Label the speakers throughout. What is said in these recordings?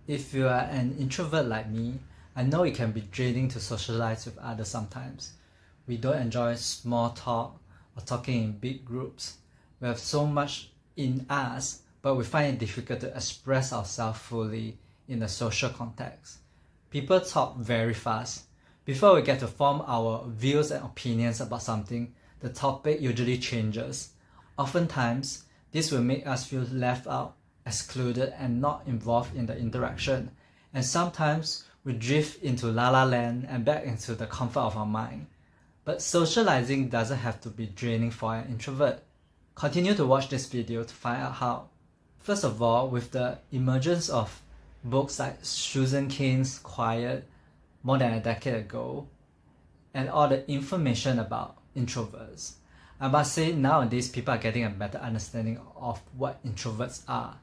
Speaker 1: If you are an introvert like me, I know it can be draining to socialize with others sometimes. We don't enjoy small talk or talking in big groups. We have so much in us, but we find it difficult to express ourselves fully in a social context. People talk very fast. Before we get to form our views and opinions about something, the topic usually changes. Oftentimes, this will make us feel left out, excluded, and not involved in the interaction. And sometimes we drift into la la land and back into the comfort of our mind. But socializing doesn't have to be draining for an introvert. Continue to watch this video to find out how. First of all, with the emergence of books like Susan Cain's Quiet more than a decade ago, and all the information about introverts, I must say nowadays people are getting a better understanding of what introverts are.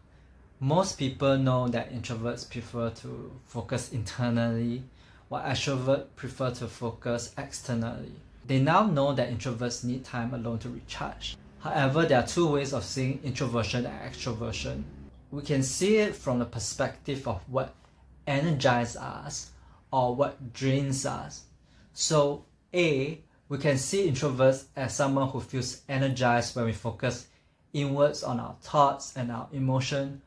Speaker 1: Most people know that introverts prefer to focus internally, while extroverts prefer to focus externally. They now know that introverts need time alone to recharge. However, there are two ways of seeing introversion and extroversion. We can see it from the perspective of what energizes us or what drains us. So A, we can see introverts as someone who feels energized when we focus inwards on our thoughts and our emotion.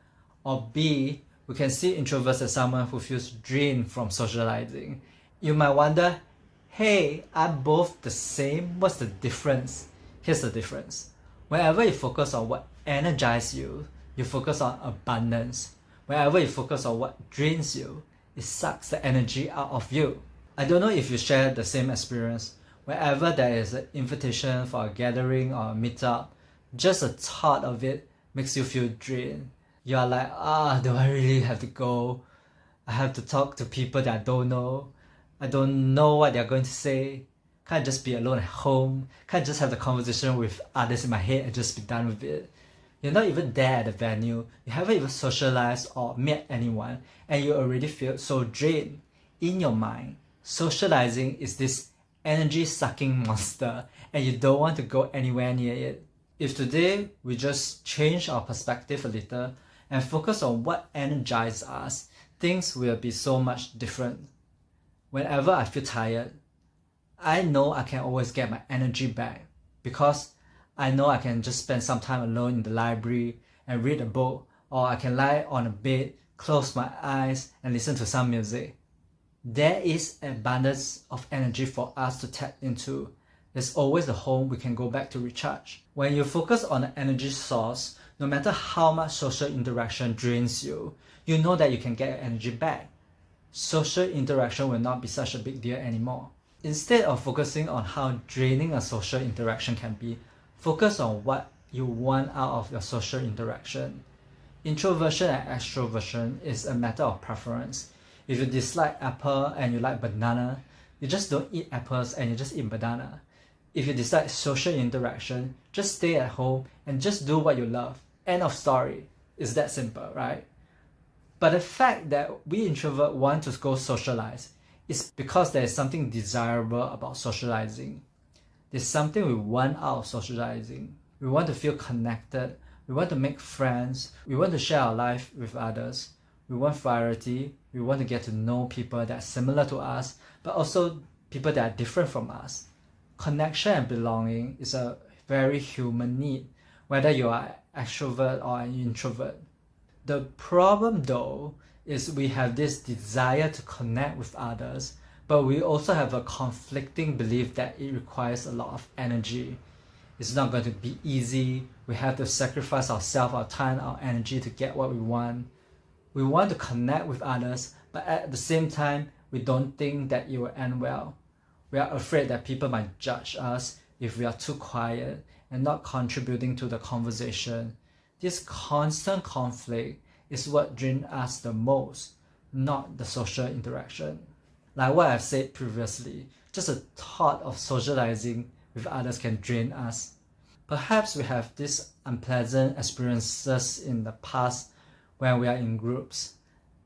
Speaker 1: Or B, we can see introverts as someone who feels drained from socializing. You might wonder, hey, are both the same? What's the difference? Here's the difference. Whenever you focus on what energizes you, you focus on abundance. Whenever you focus on what drains you, it sucks the energy out of you. I don't know if you share the same experience. Whenever there is an invitation for a gathering or a meetup, just the thought of it makes you feel drained. You are like, do I really have to go? I have to talk to people that I don't know. I don't know what they're going to say. Can't I just be alone at home? Can't I just have the conversation with others in my head and just be done with it? You're not even there at the venue. You haven't even socialized or met anyone, and you already feel so drained. In your mind, socializing is this energy-sucking monster, and you don't want to go anywhere near it. If today we just change our perspective a little and focus on what energizes us, things will be so much different. Whenever I feel tired, I know I can always get my energy back because I know I can just spend some time alone in the library and read a book, or I can lie on a bed, close my eyes and listen to some music. There is an abundance of energy for us to tap into. There's always a home we can go back to recharge. When you focus on an energy source, no matter how much social interaction drains you, you know that you can get your energy back. Social interaction will not be such a big deal anymore. Instead of focusing on how draining a social interaction can be, focus on what you want out of your social interaction. Introversion and extroversion is a matter of preference. If you dislike apple and you like banana, you just don't eat apples and you just eat banana. If you dislike social interaction, just stay at home and just do what you love. End of story. It's that simple, right? But the fact that we introverts want to go socialize is because there is something desirable about socializing. There's something we want out of socializing. We want to feel connected. We want to make friends. We want to share our life with others. We want variety. We want to get to know people that are similar to us, but also people that are different from us. Connection and belonging is a very human need, whether you are an extrovert or an introvert. The problem though is we have this desire to connect with others, but we also have a conflicting belief that it requires a lot of energy. It's not going to be easy. We have to sacrifice ourselves, our time, our energy to get what we want. We want to connect with others, but at the same time, we don't think that it will end well. We are afraid that people might judge us if we are too quiet and not contributing to the conversation. This constant conflict is what drains us the most, not the social interaction. Like what I've said previously, just the thought of socializing with others can drain us. Perhaps we have these unpleasant experiences in the past when we are in groups.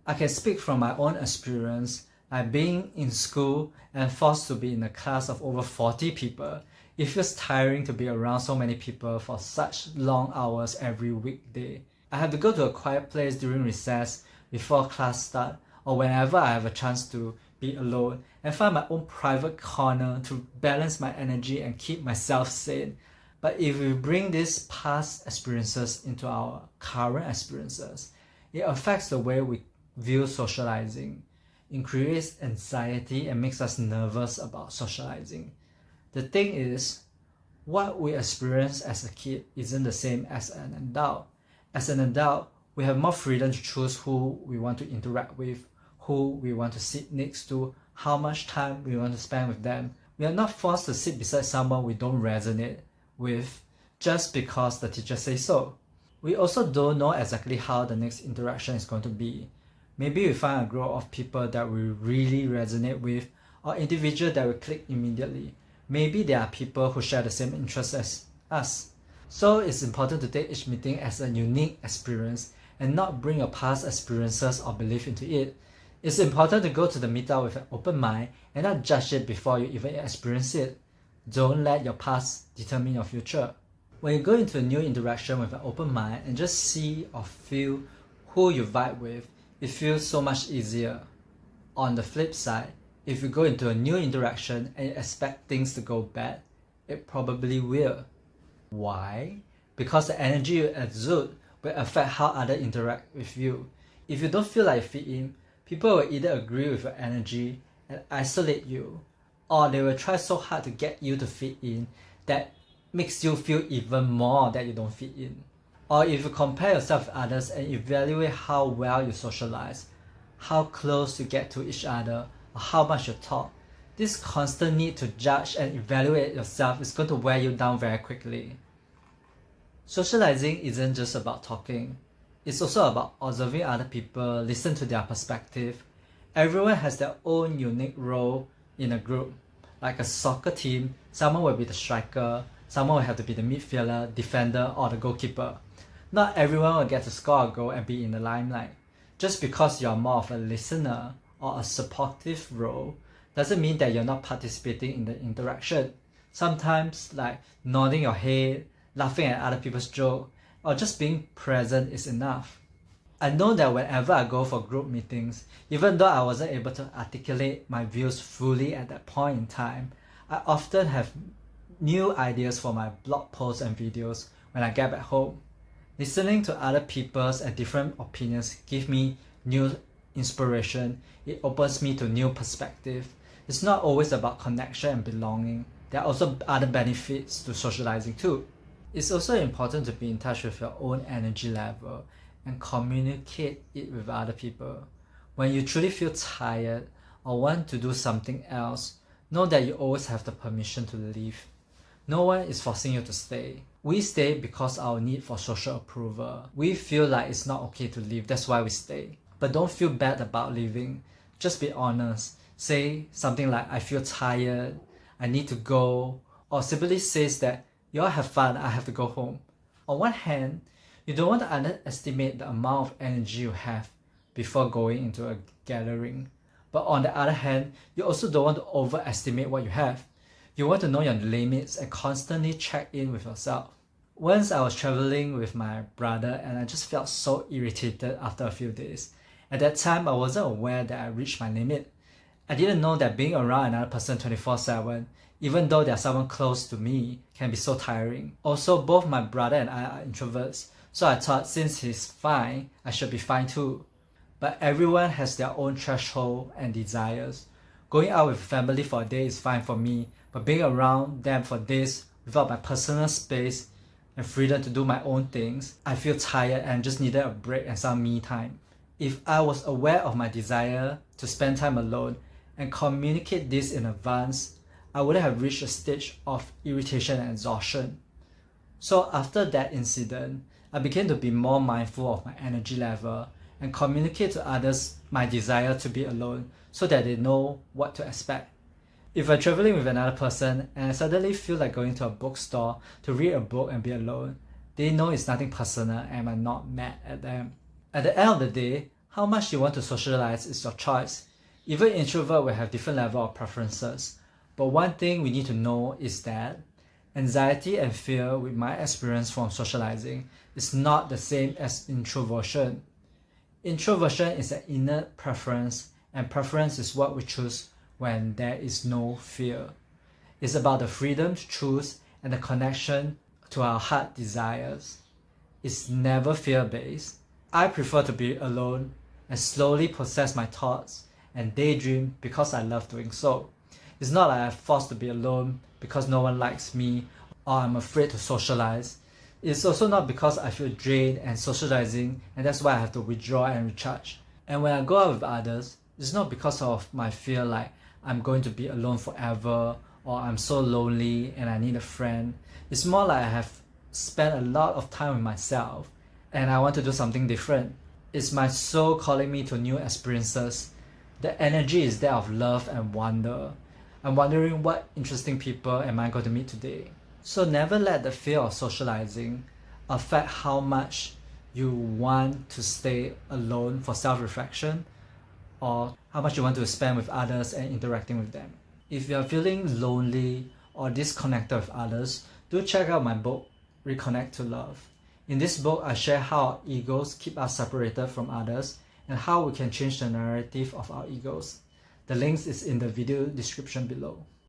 Speaker 1: I can speak from my own experience, like being in school and forced to be in a class of over 40 people. It feels tiring to be around so many people for such long hours every weekday. I have to go to a quiet place during recess before class start or whenever I have a chance to be alone and find my own private corner to balance my energy and keep myself sane. But if we bring these past experiences into our current experiences, it affects the way we view socializing. It creates anxiety and makes us nervous about socializing. The thing is, what we experience as a kid isn't the same as an adult. As an adult, we have more freedom to choose who we want to interact with, who we want to sit next to, how much time we want to spend with them. We are not forced to sit beside someone we don't resonate with just because the teacher says so. We also don't know exactly how the next interaction is going to be. Maybe we find a group of people that we really resonate with or individual that we click immediately. Maybe there are people who share the same interests as us. So it's important to take each meeting as a unique experience and not bring your past experiences or belief into it. It's important to go to the meetup with an open mind and not judge it before you even experience it. Don't let your past determine your future. When you go into a new interaction with an open mind and just see or feel who you vibe with, it feels so much easier. On the flip side, if you go into a new interaction and you expect things to go bad, it probably will. Why? Because the energy you exude will affect how others interact with you. If you don't feel like you fit in, people will either agree with your energy and isolate you, or they will try so hard to get you to fit in that makes you feel even more that you don't fit in. Or if you compare yourself with others and evaluate how well you socialize, how close you get to each other, or how much you talk, this constant need to judge and evaluate yourself is going to wear you down very quickly. Socializing isn't just about talking. It's also about observing other people, listen to their perspective. Everyone has their own unique role in a group. Like a soccer team, someone will be the striker, someone will have to be the midfielder, defender, or the goalkeeper. Not everyone will get to score a goal and be in the limelight. Just because you're more of a listener or a supportive role doesn't mean that you're not participating in the interaction. Sometimes, like nodding your head, laughing at other people's jokes, or just being present is enough. I know that whenever I go for group meetings, even though I wasn't able to articulate my views fully at that point in time, I often have new ideas for my blog posts and videos when I get back home. Listening to other people's and different opinions give me new inspiration. It opens me to new perspective. It's not always about connection and belonging. There are also other benefits to socializing too. It's also important to be in touch with your own energy level and communicate it with other people. When you truly feel tired or want to do something else, know that you always have the permission to leave. No one is forcing you to stay. We stay because our need for social approval. We feel like it's not okay to leave, that's why we stay. But don't feel bad about leaving. Just be honest. Say something like, I feel tired, I need to go, or simply says that, you all have fun, I have to go home. On one hand, you don't want to underestimate the amount of energy you have before going into a gathering. But on the other hand, you also don't want to overestimate what you have. You want to know your limits and constantly check in with yourself. Once I was traveling with my brother and I just felt so irritated after a few days. At that time, I wasn't aware that I reached my limit. I didn't know that being around another person 24/7, even though they're someone close to me, can be so tiring. Also, both my brother and I are introverts, so I thought since he's fine, I should be fine too. But everyone has their own threshold and desires. Going out with family for a day is fine for me, but being around them for days without my personal space and freedom to do my own things, I feel tired and just needed a break and some me time. If I was aware of my desire to spend time alone and communicate this in advance, I wouldn't have reached a stage of irritation and exhaustion. So after that incident, I began to be more mindful of my energy level and communicate to others my desire to be alone so that they know what to expect. If I'm traveling with another person and I suddenly feel like going to a bookstore to read a book and be alone, they know it's nothing personal and I'm not mad at them. At the end of the day, how much you want to socialize is your choice. Even introverts will have different level of preferences. But one thing we need to know is that anxiety and fear with my experience from socializing is not the same as introversion. Introversion is an inner preference, and preference is what we choose when there is no fear. It's about the freedom to choose and the connection to our heart desires. It's never fear-based. I prefer to be alone and slowly process my thoughts and daydream because I love doing so. It's not like I'm forced to be alone because no one likes me or I'm afraid to socialize. It's also not because I feel drained and socializing and that's why I have to withdraw and recharge. And when I go out with others, it's not because of my fear like I'm going to be alone forever or I'm so lonely and I need a friend. It's more like I have spent a lot of time with myself and I want to do something different. It's my soul calling me to new experiences. The energy is there of love and wonder. I'm wondering what interesting people am I going to meet today. So never let the fear of socializing affect how much you want to stay alone for self-reflection or how much you want to spend with others and interacting with them. If you are feeling lonely or disconnected with others, do check out my book, Reconnect to Love. In this book, I share how our egos keep us separated from others and how we can change the narrative of our egos. The links is in the video description below.